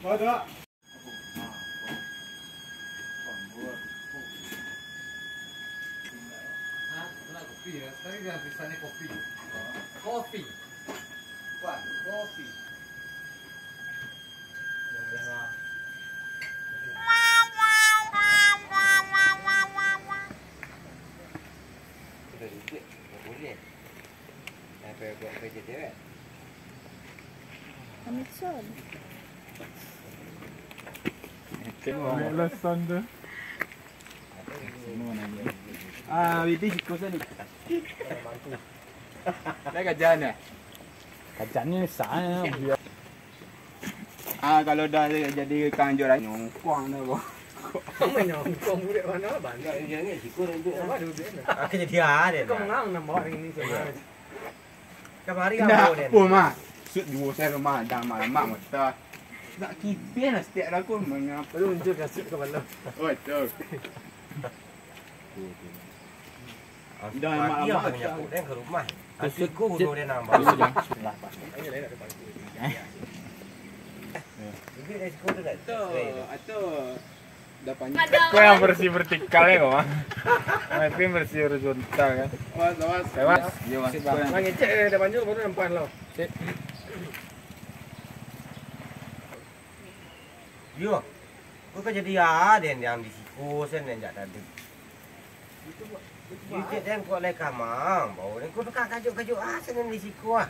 Ada. Kopi ya, tadi dia tulisannya kopi. Kopi. Wah, kopi. Boleh. Apa buat kerja dia kan? Amazon. Lesson tu. Itu siku sana. Dah kajian ya? Kajian ni sana. Kalau dah jadi kanjuran nyongkuang dah kau. Kamu nyongkong budak mana banyak. Yang ni siku dan tu. Apa duduk ni? Aku jadi ada. Kau mengang nama orang ini sebenarnya. Kamari Dah, kamu dia. pun mah. Sud dua saya rumah dah malam mata. Nak kipin lah setiap aku mengapa. Baru unjuk kasut ke mana? Oh, tu. Dah malam Dia mata. punya aku dan ke rumah. Aku bunuh dia nambah. Ini lain ada pagi. Ini dari siku tu dah. Atau dah panjang. Kau yang bersih vertikal ya kau? Tapi bersih horizontal kan? Awas. Lewat. Dia masih Bang ngecek dah panjang baru nampak lo. Yo. Kau kan jadi ada yang di siku sen yang tak ada. Itu dan kau lek kamang, bau dan kau tukar kajuk-kajuk sen di siku ah.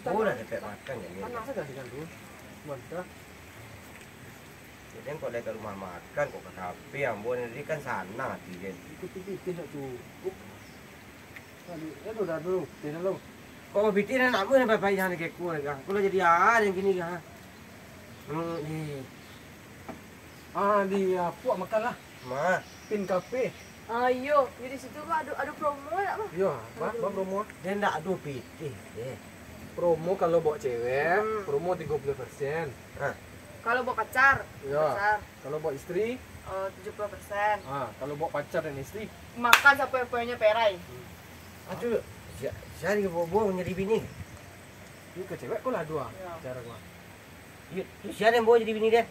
Kau dah dapat makan jadi. Anak saya dah sikan tu. Mantap. Dan kau lek ke rumah makan kau ke kafe yang buat ni kan sana tiga. Ikut nak cukup. Aduh, dah dulu. Tidak lo. Kau bitin nak apa ni bapak yang ni kau lek. Kau jadi ada yang gini kan. Ni. Dia puak makan lah. Ma. Pin kafe. Ayo, di situ kan ada promo tak apa? Ya, bang promo. Dia tak ada pitih. Promo kalau bawa cewek, promo 30%. Kalau bawa pacar, Ya. besar. Kalau bawa istri, 70%. kalau bawa pacar dan istri, Makan sampai poinnya perai. Aduh, saya ni bawa nyari bini. ini ke cewek kau lah dua. Ya. Cara gua. Siapa yang bawa jadi bini dia?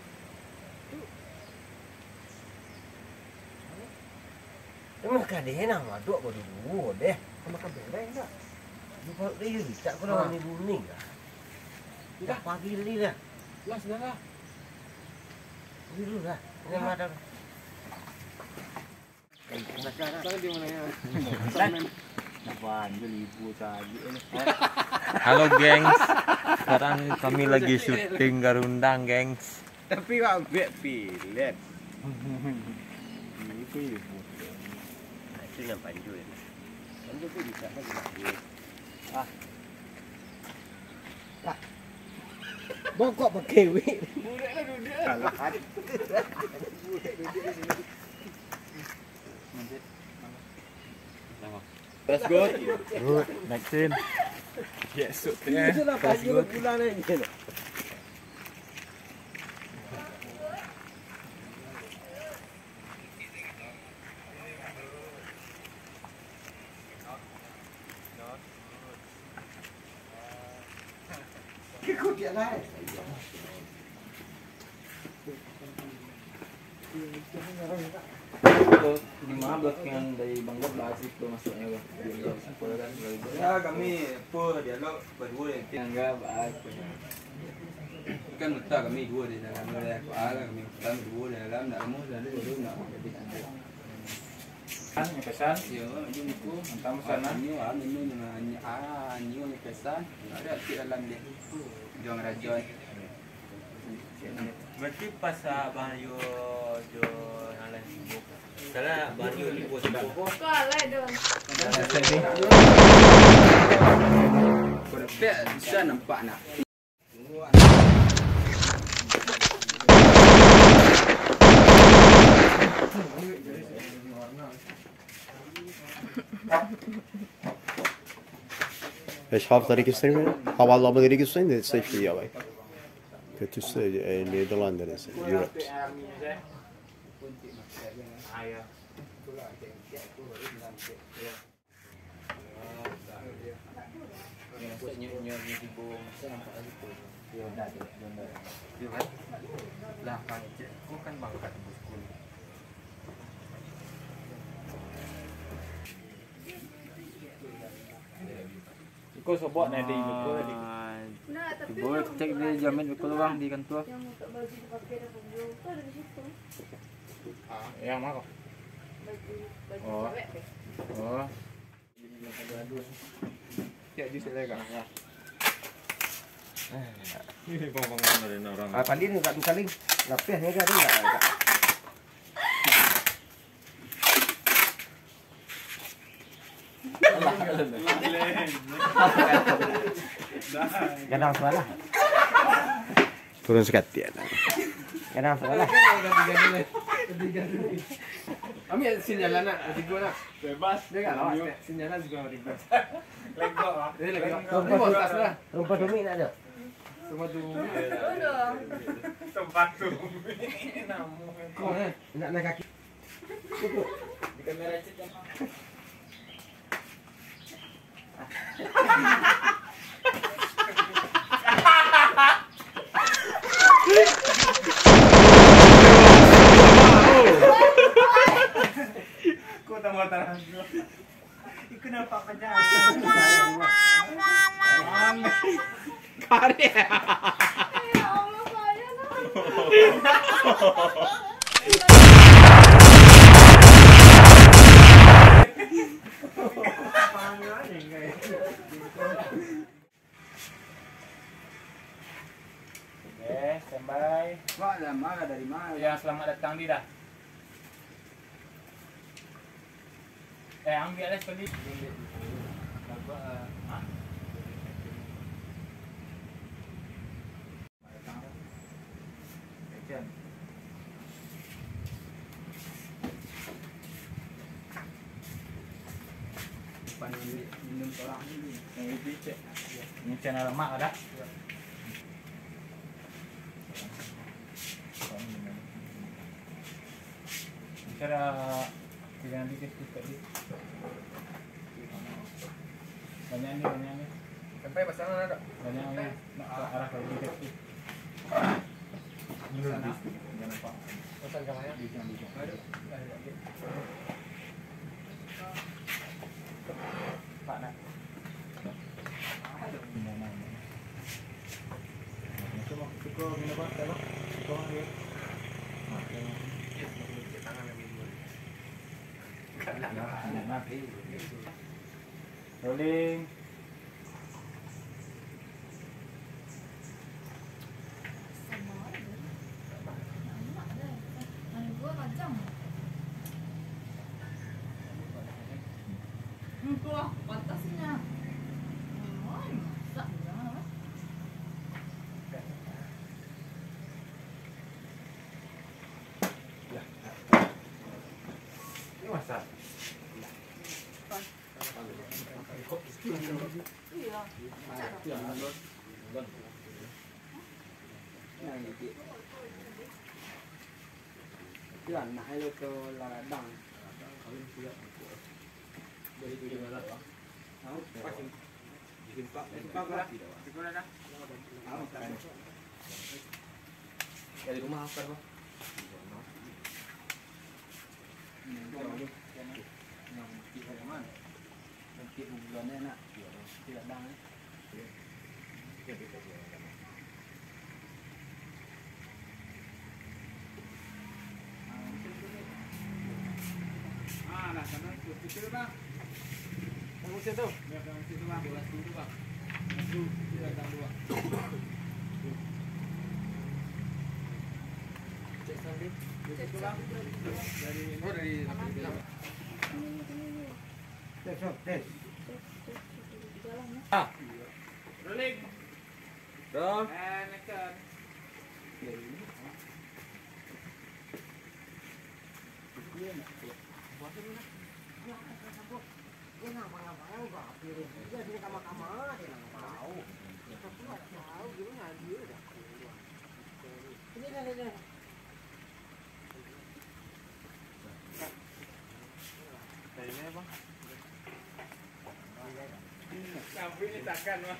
Emang kadang nak duk baru dulu deh. Kau makan bereng tak? Lupa dia tak kau nak ni buning dah. Dah pagi tadi dah. Lah sudah lah. Dulu dah. Ini ada. Sekarang di mana ya? Apaan je libu tadi ni. Halo gengs, sekarang kami lagi syuting Garundang gengs. Tapi kau ambil pilet. Ini libu. Itu yang panjul. Panjul tu bisa lagi. Bokok pakai wik. Salah. That's good. Good, next scene. Yes, Itu lah panjul bulan ni. Kau dia lah. Lima blok yang dari Bangkok bahas itu masuknya bang. Ya kami pun dialog berdua yang enggak bahas. Kan letak kami dua di dalam kami kami dua di dalam nak rumah dan dulu nak jadi Kan pesan, yo jom itu tentang sana. Ini pesan ada di dalam dia. Juang rajon. Berarti pas Abang Yo nalan sibuk. Salah Abang Yo libur sibuk. Kalah dong. Kau dapat bisa nampak nak. Eşhaf tarihi göstereyim mi? Havaalanı tarihi göstereyim de seçti ya bak. Kötüsü Nederland'da Europe. Dia dah tu. Dia kan. Lah kan cik, aku kan bangkat di sekolah. Kau sebab nak ada lupa tadi. Nah, tapi Boleh cek dia jamin betul orang di kantor. yang untuk baju dipakai dah baju tu ada di situ. Yang mana kau? Baju Oh. cewek deh. Oh. Ya, di sini kan. Ini bang dari orang. Ah, pandi ni tak saling. Lapis ni kan enggak. Kadang salah. Turun sekatian. Kadang salah. Kami sinyalan nak, tiga nak. Bebas. Dia kan lawas. Sinyalan juga ribet. Legok ah. Dia lagi. Kau montas lah. Rumput dumi nak ada. Semua tu. Udah. Tempat tu. Namu. Kau eh. Nak naik kaki. Di kamera cek. Kau tambah tangan. Iku nampak kerja. Karya. Ya Allah saya Standby. Mak dah marah dari mana? Yang selamat datang di dah. Ambil lah sekali. Minum orang ni. Yang itu cek. Ini channel mak ada. Cara jangan dikit tadi. Banyak ni. Sampai pasangan ada. Banyak ni. Nak ke arah ke dikit tu. Sana. Jangan nampak. Pasal kamera. Bijang. Ada. Pak nak. Cuma cukup minum apa? Cukup dia. Rolling. Wah, pantasnya. Oh, masak ya. Ini masak. Iya. Dia nak ayo ke ladang. Dari tu dia lah. Tahu pasang. Jumpa lah. Jumpa dah. Dari rumah apa kau? Nanti bulannya nak tidak ladang. Nah, sana situ bang. Kamu situ. Ya, kamu situ bang. Bola situ bang. Itu dia datang dua. Cek sambil. Cek bang. Dari Tes. Jalan ya. rolling. Roll. And action. Sampai ni takkan mah.